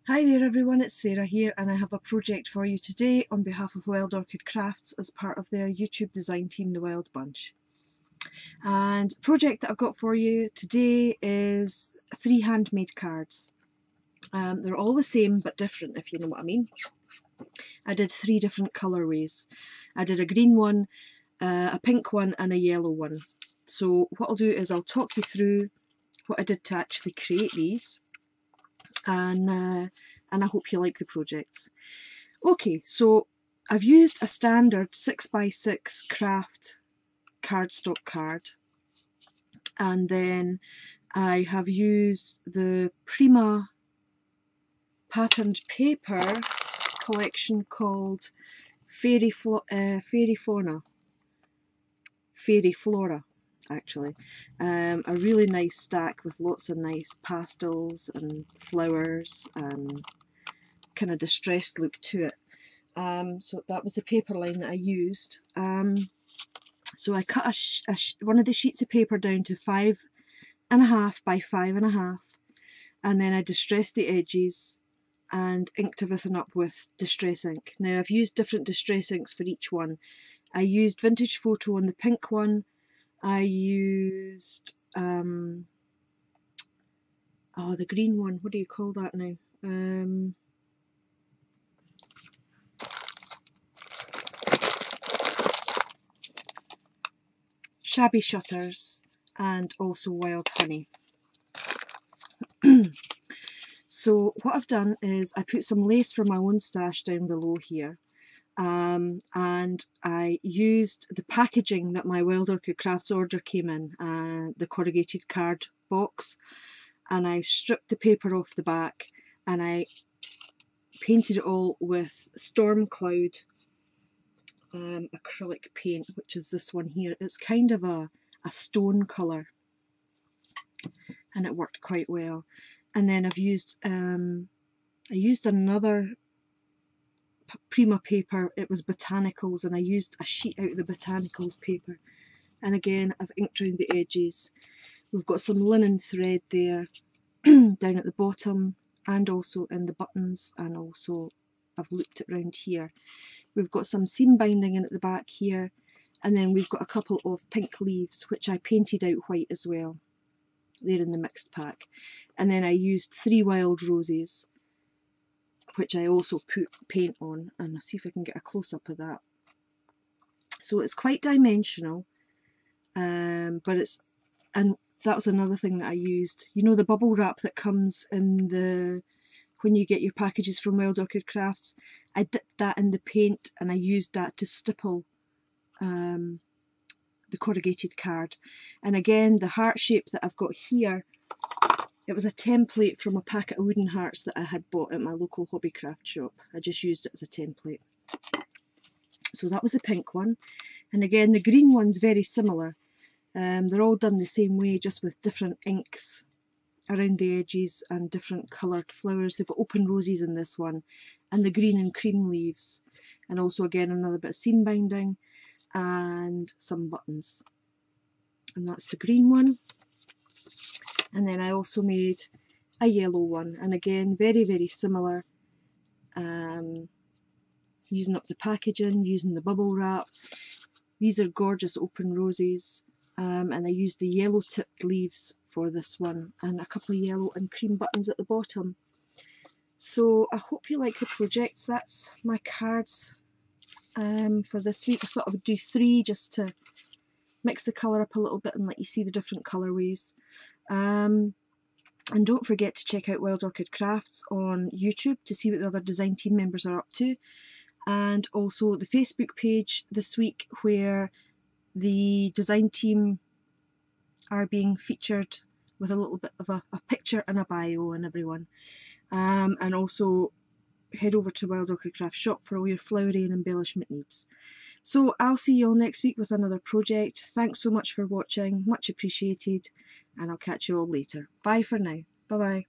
Hi there everyone, it's Sarah here and I have a project for you today on behalf of Wild Orchid Crafts as part of their YouTube design team, The Wild Bunch. And the project that I've got for you today is 3 handmade cards. They're all the same but different, if you know what I mean. I did 3 different colourways. I did a green one, a pink one and a yellow one. So what I'll do is I'll talk you through what I did to actually create these. And I hope you like the projects. Okay, so I've used a standard 6x6 craft cardstock card, and then I have used the Prima patterned paper collection called Fairy Flora actually. A really nice stack with lots of nice pastels and flowers and kind of distressed look to it. So that was the paper line that I used. So I cut one of the sheets of paper down to 5.5 by 5.5, and then I distressed the edges and inked everything up with distress ink. Now I've used different distress inks for each one. I used Vintage Photo on the pink one. I used the green one. What do you call that now? Shabby Shutters, and also Wild Honey. So what I've done is I put some lace from my own stash down below here, and I used the packaging that my Wild Orchid Crafts order came in, the corrugated card box, and I stripped the paper off the back and I painted it all with Storm Cloud acrylic paint, which is this one here. It's kind of a stone colour and it worked quite well. And then I've used I used another Prima paper. It was Botanicals, and I used a sheet out of the Botanicals paper, and again I've inked around the edges. We've got some linen thread there down at the bottom and also in the buttons, and also I've looped it around here. We've got some seam binding in at the back here, and then we've got a couple of pink leaves which I painted out white as well. They're in the mixed pack. And then I used 3 wild roses, which I also put paint on, and I'll see if I can get a close-up of that. So it's quite dimensional, but it's, and that was another thing that I used. You know the bubble wrap that comes in the, when you get your packages from Wild Orchid Crafts? I dipped that in the paint and I used that to stipple the corrugated card. And again, the heart shape that I've got here, it was a template from a packet of wooden hearts that I had bought at my local hobbycraft shop. I just used it as a template. So that was the pink one. And again, the green one's very similar. They're all done the same way, just with different inks around the edges and different coloured flowers. They've got open roses in this one, and the green and cream leaves. And also again another bit of seam binding and some buttons. And that's the green one. And then I also made a yellow one, and again very, very similar, using up the packaging, using the bubble wrap. These are gorgeous open roses, and I used the yellow tipped leaves for this one, and a couple of yellow and cream buttons at the bottom. So I hope you like the projects. That's my cards for this week. I thought I would do 3 just to mix the colour up a little bit and let you see the different colourways. And don't forget to check out Wild Orchid Crafts on YouTube to see what the other design team members are up to, and also the Facebook page this week where the design team are being featured with a little bit of a picture and a bio on everyone. And also head over to Wild Orchid Craft shop for all your flowery and embellishment needs. So I'll see you all next week with another project. Thanks so much for watching, much appreciated, and I'll catch you all later. Bye for now. Bye bye.